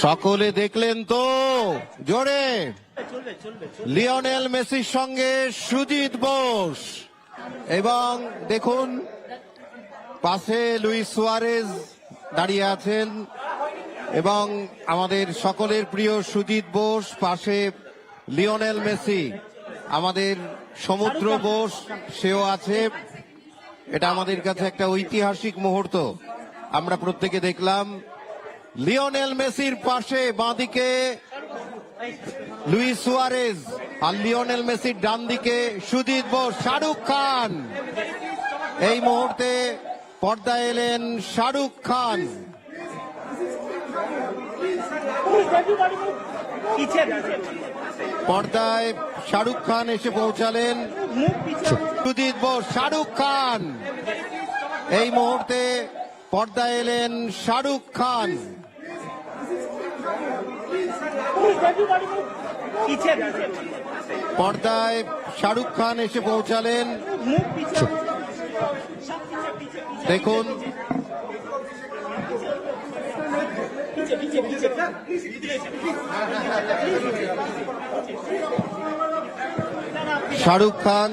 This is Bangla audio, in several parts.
সকলে দেখলেন তো জোরে লিওনেল মেসির সঙ্গে সুজিত বোস, এবং দেখুন পাশে লুইস সুয়ারেজ দাঁড়িয়ে আছেন এবং আমাদের সকলের প্রিয় সুজিত বোস, পাশে লিওনেল মেসি, আমাদের সমুদ্র বোস সেও আছে। এটা আমাদের কাছে একটা ঐতিহাসিক মুহূর্ত। আমরা প্রত্যেকে দেখলাম লিওনেল মেসির পাশে বাঁদিকে লুইস সুয়ারেজ আর লিওনেল মেসির ডান দিকে সুজিত বোস। শাহরুখ খান এই মুহূর্তে পর্দায় এলেন। শাহরুখ খান পর্দায় শাহরুখ খান এসে পৌঁছালেন। সুজিত বোস, শাহরুখ খান এই মুহূর্তে পর্দায় এলেন। শাহরুখ খান পর্দায় শাহরুখ খান এসে পৌঁছালেন। দেখুন শাহরুখ খান,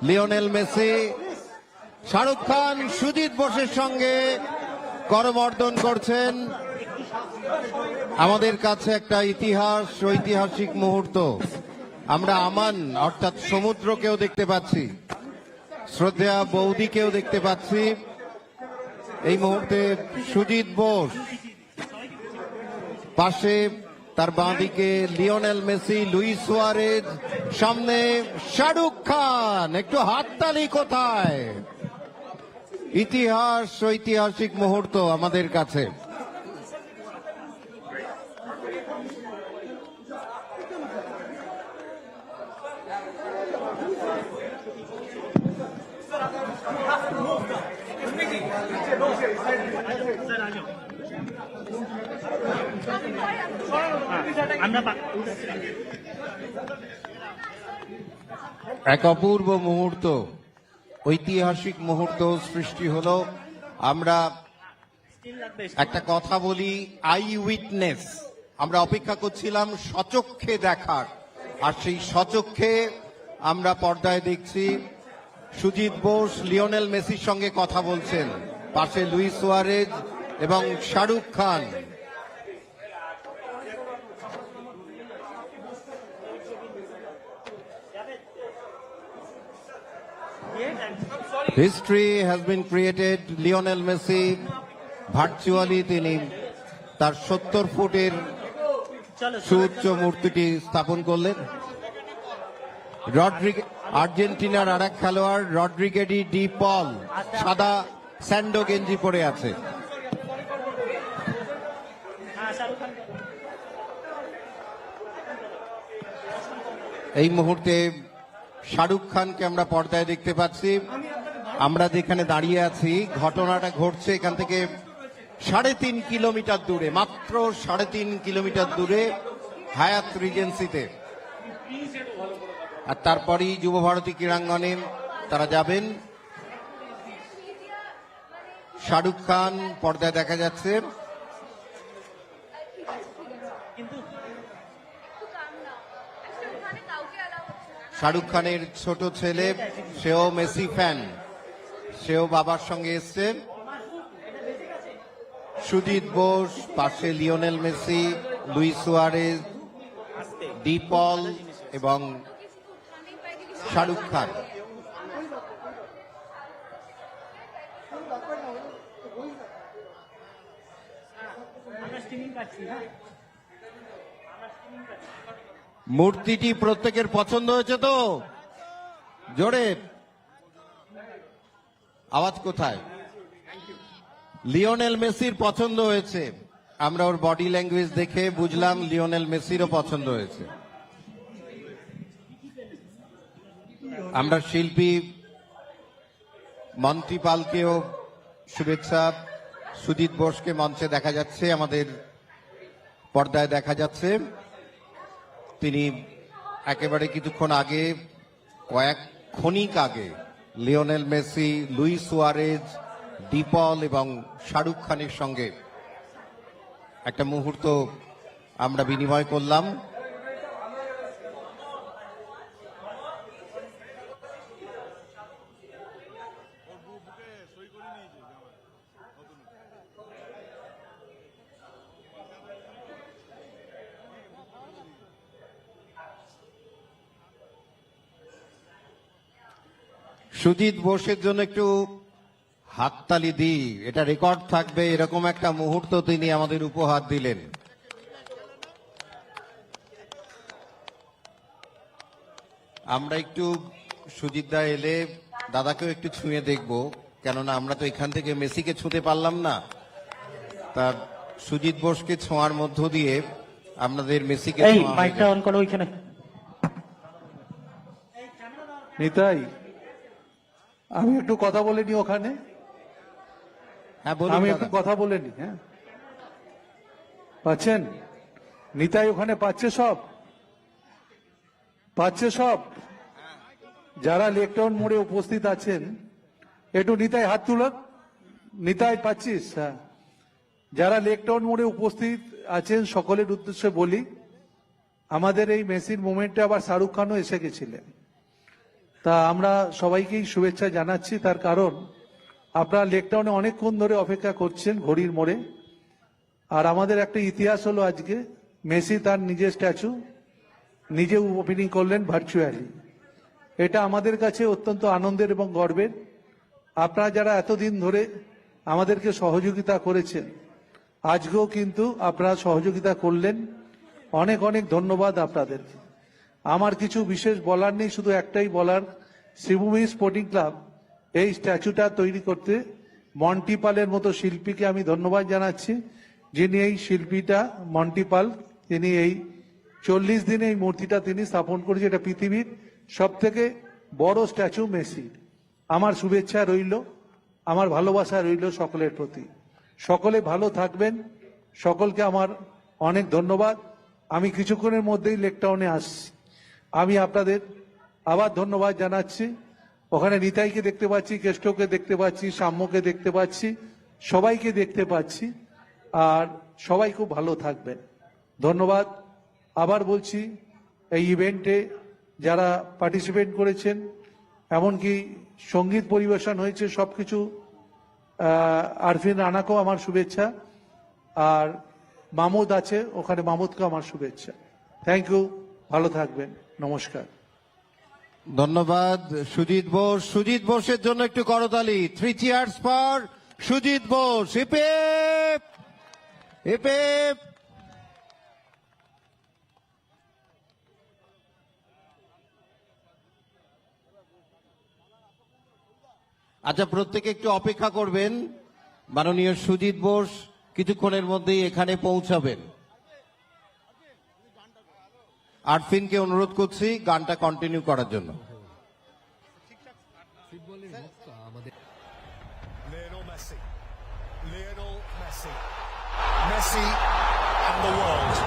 লিওনেল মেসি, শাহরুখ খান সুজিত বোসের সঙ্গে করমর্দন করছেন। আমাদের কাছে একটা ঐতিহাসিক মুহূর্ত। আমরা আমান অর্থাৎ সমুদ্রকেও দেখতে পাচ্ছি, শ্রদ্ধা বৌদিকেও দেখতে পাচ্ছি। এই মুহূর্তে সুজিত বোস, পাশে তার বাঁদিকে লিওনেল মেসি, লুইস সুয়ারেজ, সামনে শাহরুখ খান। একটু হাততালি কোথায়? ঐতিহাসিক মুহূর্ত আমাদের কাছে। এক অপূর্ব মুহূর্ত, ঐতিহাসিক মুহূর্ত সৃষ্টি হলো। আমরা একটা কথা বলি, আই উইটনেস। আমরা অপেক্ষা করছিলাম স্বচক্ষে দেখার, আর সেই স্বচক্ষে আমরা পর্দায় দেখছি সুজিত বোস লিওনেল মেসির সঙ্গে কথা বলছেন, পাশে লুইস সুয়ারেজ এবং শাহরুখ খান। History has been created. Lionel Messi virtually তিনি তার 70 ফুটের সুউচ্চ মূর্তিটি স্থাপন করলেন। আর্জেন্টিনার আর এক খেলোয়াড় রড্রিগেজ ডি পল সাদা স্যান্ডো গেঞ্জি পরে আছে। এই মুহূর্তে শাহরুখ খানকে আমরা পর্দায় দেখতে পাচ্ছি। আমরা যেখানে দাঁড়িয়ে আছি, ঘটনাটা ঘটছে এখান থেকে 3.5 কিলোমিটার দূরে, মাত্র 3.5 কিলোমিটার দূরে হায়াত রিজেন্সিতে। আর তারপরেই যুবভারতী ক্রীড়াঙ্গনে তারা যাবেন। শাহরুখ খান পর্দায় দেখা যাচ্ছে। শাহরুখ খানের ছোট ছেলে, সেও মেসি ফ্যান, সেও বাবার সঙ্গে এসছে। সুজিত বোস, পাশে Lionel Messi, Luis Suarez, De Paul এবং শাহরুখ খান। মূর্তিটি প্রত্যেকের পছন্দ হয়েছে তো? জোরে আওয়াজ কোথায়? লিওনেল মেসির পছন্দ হয়েছে। আমরা ওর বডি ল্যাঙ্গুয়েজ দেখে বুঝলাম লিওনেল মেসিরও পছন্দ হয়েছে। আমরা শিল্পী মন্টি পালকেও শুভেচ্ছা। সুজিত বোসকে মঞ্চে দেখা যাচ্ছে, আমাদের পর্দায় দেখা যাচ্ছে। তিনি একেবারে কিছুক্ষণ আগে, কয়েক ক্ষণিক আগে লিওনেল মেসি, লুইস সুয়ারেজ, দীপল এবং শাহরুখ খানের সঙ্গে একটা মুহূর্ত আমরা বিনিময় করলাম। সুজিত বোসের জন্য একটু হাততালি দিই, এটা রেকর্ড থাকবে, এরকম একটা মুহূর্ত তিনি আমাদের উপহার দিলেন। আমরা একটু সুজিত দা এলে দাদাকেও একটু ছুঁয়ে দেখব, কেননা আমরা তো এখান থেকে মেসিকে ছুঁতে পারলাম না, তার সুজিত বোসকে ছোঁয়ার মধ্য দিয়ে আপনাদের মেসিকে এই ছোঁয়া হয়ে মাইকটা গেল। অন করো ওইখানে। নিতাই, আমি একটু কথা বলে নি ওখানে, হ্যাঁ বলুন আমি দাদা। একটু কথা বলে নি। হ্যাঁ, পাচ্ছেন? নিতাই ওখানে পাচ্ছে সব, পাচ্ছে সব। যারা লেকটাউন মোড়ে উপস্থিত আছেন একটু নিতাই হাত তুলুন। নিতাই পাচ্ছিস? হ্যাঁ, যারা লেকটাউন মোড়ে উপস্থিত আছেন সকলের উদ্দেশ্যে বলি, আমাদের এই মেসির মোমেন্টে আবার শাহরুখ খানও এসে গেছিলেন। তা আমরা সবাইকেই শুভেচ্ছা জানাচ্ছি, তার কারণ আপনারা লেকটাউনে অনেকক্ষণ ধরে অপেক্ষা করছেন ঘড়ির মোড়ে। আর আমাদের একটা ইতিহাস হলো, আজকে মেসি তার নিজের স্ট্যাচু নিজে ওপেনিং করলেন ভার্চুয়ালি। এটা আমাদের কাছে অত্যন্ত আনন্দের এবং গর্বের। আপনারা যারা এতদিন ধরে আমাদেরকে সহযোগিতা করেছেন, আজকেও কিন্তু আপনারা সহযোগিতা করলেন, অনেক অনেক ধন্যবাদ আপনাদেরকে। আমার কিছু বিশেষ বলার নেই, শুধু একটাই বলার, শ্রীভূমি স্পোর্টিং ক্লাব এই স্ট্যাচুটা তৈরি করতে মন্টি পালের মতো শিল্পীকে আমি ধন্যবাদ জানাচ্ছি, যিনি এই শিল্পীটা মন্টি পাল, তিনি এই 40 দিনে এই মূর্তিটা তিনি স্থাপন করেছে। এটা পৃথিবীর সব থেকে বড় স্ট্যাচু মেসি। আমার শুভেচ্ছা রইল, আমার ভালোবাসা রইল সকলের প্রতি। সকলে ভালো থাকবেন, সকলকে আমার অনেক ধন্যবাদ। আমি কিছুক্ষণের মধ্যেই লেকটাউনে আসছি। আমি আপনাদের আবার ধন্যবাদ জানাচ্ছি। ওখানে নিতাইকে দেখতে পাচ্ছি, কেষ্টকে দেখতে পাচ্ছি, সাম্যকে দেখতে পাচ্ছি, সবাইকে দেখতে পাচ্ছি। আর সবাই খুব ভালো থাকবেন, ধন্যবাদ। আবার বলছি, এই ইভেন্টে যারা পার্টিসিপেট করেছেন, এমনকি সঙ্গীত পরিবেশন হয়েছে, সবকিছু আরফিন রানাকেও আমার শুভেচ্ছা। আর মামুদ আছে ওখানে, মামুদকেও আমার শুভেচ্ছা। থ্যাংক ইউ, ভালো থাকবেন, নমস্কার। ধন্যবাদ সুজিত বোস। সুজিত বোসের জন্য একটু করতালি। 3 cheers for Sujit Bose. Hip hip, hip hip. আচ্ছা, প্রত্যেকে একটু অপেক্ষা করবেন, মাননীয় সুজিত বোস কিছুক্ষণের মধ্যেই এখানে পৌঁছাবেন। আরফিনকে অনুরোধ করছি গানটা কন্টিনিউ করার জন্য। Lionel Messi. Lionel Messi. Messi and the world.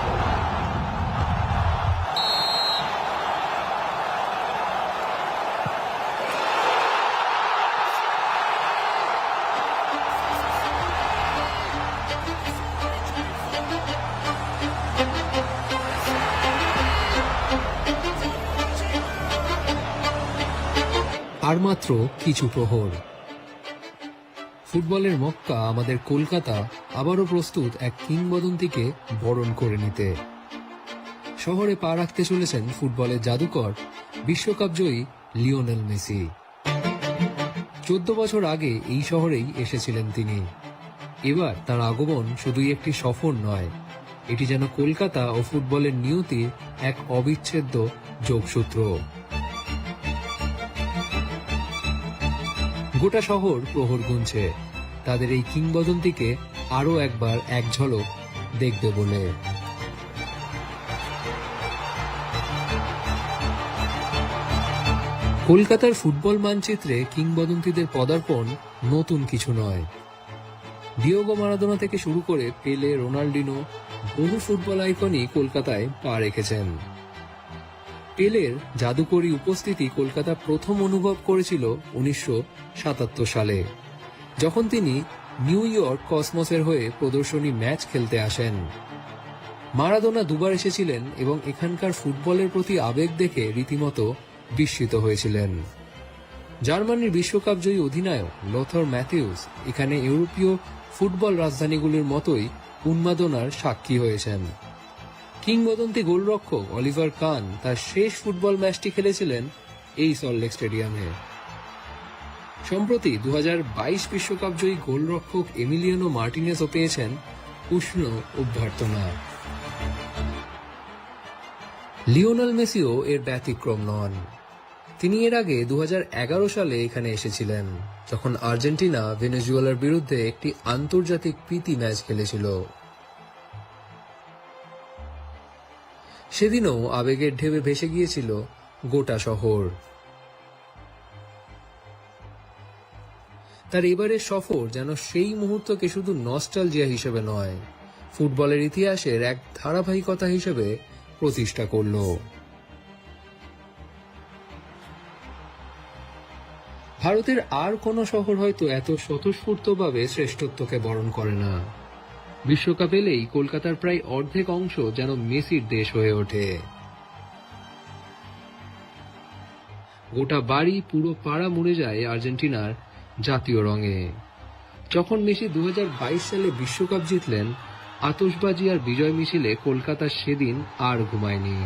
আর মাত্র কিছু প্রহর, ফুটবলের মক্কা আমাদের কলকাতা আবারও প্রস্তুত এক কিংবদন্তিকে বরণ করে নিতে। শহরে পা রাখতে চলেছেন ফুটবলের জাদুকর, বিশ্বকাপ জয়ী লিওনেল মেসি। 14 বছর আগে এই শহরেই এসেছিলেন তিনি। এবার তার আগমন শুধুই একটি সফর নয়, এটি যেন কলকাতা ও ফুটবলের নিয়তির এক অবিচ্ছেদ্য যোগসূত্র। গোটা শহর প্রহর গুনছে তাদের এই কিংবদন্তিকে আরো একবার এক ঝলক দেখবে বলে। কলকাতার ফুটবল মানচিত্রে কিংবদন্তিদের পদার্পণ নতুন কিছু নয়। ডিয়েগো মারাদোনা থেকে শুরু করে পেলে, রোনাল্ডিনো, বহু ফুটবল আইকনই কলকাতায় পা রেখেছেন। পেলের জাদুকরী উপস্থিতি কলকাতা প্রথম অনুভব করেছিল 1977 সালে। যখন তিনি নিউ ইয়র্ক কসমসের হয়ে প্রদর্শনী ম্যাচ খেলতে আসেন। মারাদোনা দুবার এসেছিলেন এবং এখানকার ফুটবলের প্রতি আবেগ দেখে রীতিমতো বিস্মিত হয়েছিলেন। জার্মানির বিশ্বকাপ জয়ী অধিনায়ক লোথার ম্যাথিউস এখানে ইউরোপীয় ফুটবল রাজধানীগুলির মতোই উন্মাদনার সাক্ষী হয়েছেন। কিংবদন্তি গোলরক্ষক অলিভার কান তার শেষ ফুটবল ম্যাচটি খেলেছিলেন এই সল্টলেক স্টেডিয়ামে। সম্প্রতি 2022 বিশ্বকাপ জয়ী গোলরক্ষক এমিলিয়ানো মার্টিনেজও পেয়েছেন উষ্ণ অভ্যর্থনা। লিওনেল মেসিও এর ব্যতিক্রম নন। তিনি এর আগে 2011 সালে এখানে এসেছিলেন, যখন আর্জেন্টিনা ভেনেজুয়েলার বিরুদ্ধে একটি আন্তর্জাতিক প্রীতি ম্যাচ খেলেছিল। সেদিনও আবেগের ঢেউয়ে ভেসে গিয়েছিল গোটা শহর। তার এবারের সফর যেন সেই মুহূর্তকে শুধু নস্টালজিয়া হিসেবে নয়, ফুটবলের ইতিহাসের এক ধারাবাহিকতা হিসেবে প্রতিষ্ঠা করল। ভারতের আর কোন শহর হয়তো এত স্বতঃস্ফূর্তভাবে শ্রেষ্ঠত্বকে বরণ করে না। বিশ্বকাপ এলেই কলকাতার প্রায় অর্ধেক অংশ যেন মেসির দেশ হয়ে ওঠে। গোটা বাড়ি, পুরো পাড়া মুড়ে যায় আর্জেন্টিনার জাতীয় রঙে। যখন মেসি 2022 সালে বিশ্বকাপ জিতলেন, আতশবাজি আর বিজয় মিছিলে কলকাতা সেদিন আর ঘুমায়নি।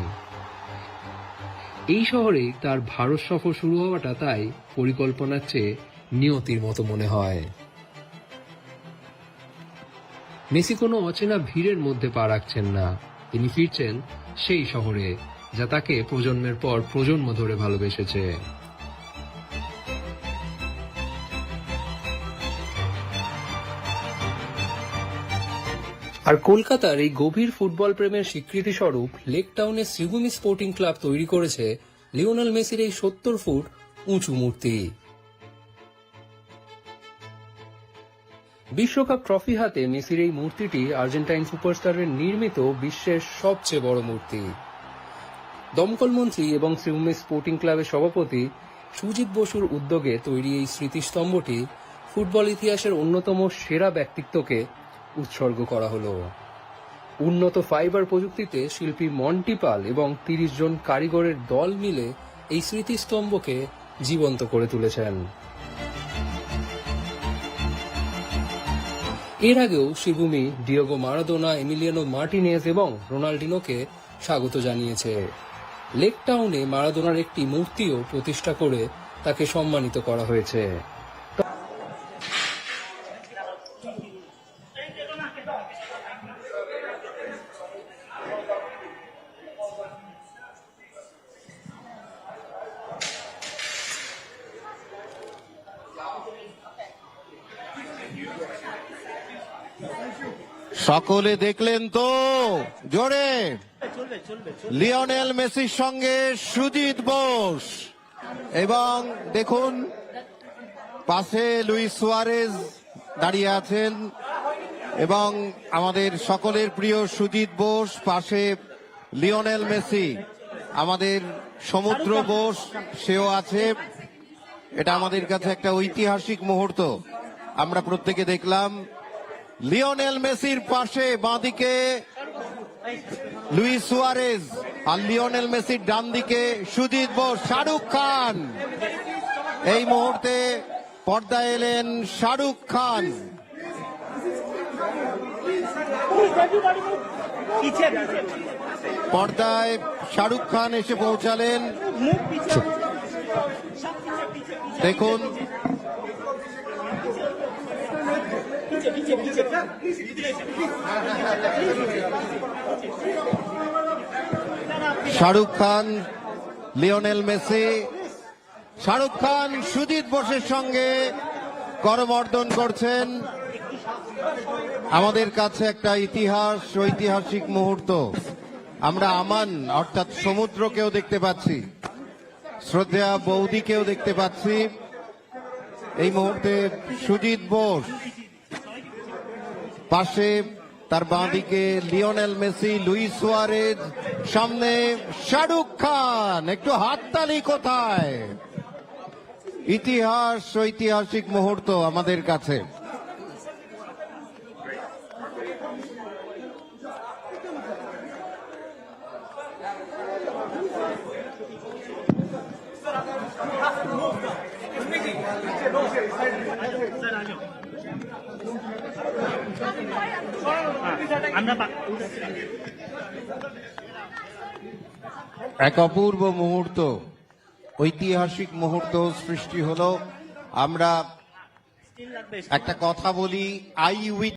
এই শহরেই তার ভারত সফর শুরু হওয়াটা তাই পরিকল্পনার চেয়ে নিয়তির মতো মনে হয়। মেসি কোনো অচেনা ভিড়ের মধ্যে পা রাখছেন না, তিনি ফিরছেন সেই শহরে যা তাকে প্রজন্মের পর প্রজন্ম ধরে ভালোবেসেছে। আর কলকাতার এই গভীর ফুটবল প্রেমের স্বীকৃতি স্বরূপ লেক টাউনের শ্রীভূমি স্পোর্টিং ক্লাব তৈরি করেছে লিওনেল মেসির এই 70 ফুট উঁচু মূর্তি। বিশ্বকাপ ট্রফি হাতে মেসির এই মূর্তিটি আর্জেন্টাইন সুপারস্টারের নির্মিত বিশ্বের সবচেয়ে বড় মূর্তি। দমকল মন্ত্রী এবং শ্রীভূমি স্পোর্টিং ক্লাবের সভাপতি সুজিত বসুর উদ্যোগে তৈরি এই স্মৃতিস্তম্ভটি ফুটবল ইতিহাসের অন্যতম সেরা ব্যক্তিত্বকে উৎসর্গ করা হলো। উন্নত ফাইবার প্রযুক্তিতে শিল্পী মন্টি পাল এবং 30 জন কারিগরের দল মিলে এই স্মৃতিস্তম্ভকে জীবন্ত করে তুলেছেন। এর আগেও Sreebhumi Diego Maradona, Emiliano Martinez এবং রোনাল্ডিনোকে স্বাগত জানিয়েছে। লেক টাউনে মারাদোনার একটি মূর্তিও প্রতিষ্ঠা করে তাকে সম্মানিত করা হয়েছে। সকলে দেখলেন তো জোরে, লিওনেল মেসির সঙ্গে সুজিত বোস, এবং দেখুন পাশে লুইস সুয়ারেজ দাঁড়িয়ে আছেন এবং আমাদের সকলের প্রিয় সুজিত বোস, পাশে লিওনেল মেসি, আমাদের সমুদ্র বোস সেও আছে। এটা আমাদের কাছে একটা ঐতিহাসিক মুহূর্ত। আমরা প্রত্যেকে দেখলাম লিওনেল মেসির পাশে বাঁদিকে লুইস সুয়ারেজ আর লিওনেল মেসির ডান দিকে সুজিত বোস। শাহরুখ খান এই মুহূর্তে পর্দায় এলেন। শাহরুখ খান পর্দায় শাহরুখ খান এসে পৌঁছালেন। দেখুন শাহরুখ খান, লিওনেল মেসি, শাহরুখ খান সুজিত বোসের সঙ্গে করমর্দন করছেন। আমাদের কাছে একটা ঐতিহাসিক মুহূর্ত। আমরা আমান অর্থাৎ সমুদ্রকেও দেখতে পাচ্ছি, শ্রদ্ধেয়া বৌদিকেও দেখতে পাচ্ছি। এই মুহূর্তে সুজিত বোস, পাশে তার বাঁদিকে লিওনেল মেসি, লুইস সুয়ারেজ, সামনে শাহরুখ খান। একটু হাততালি কোথায়? ইতিহাস ঐতিহাসিক মুহূর্ত আমাদের কাছে। এক অপূর্ব মুহূর্ত, ঐতিহাসিক মুহূর্ত সৃষ্টি হলো। আমরা একটা কথা বলি, আই উইট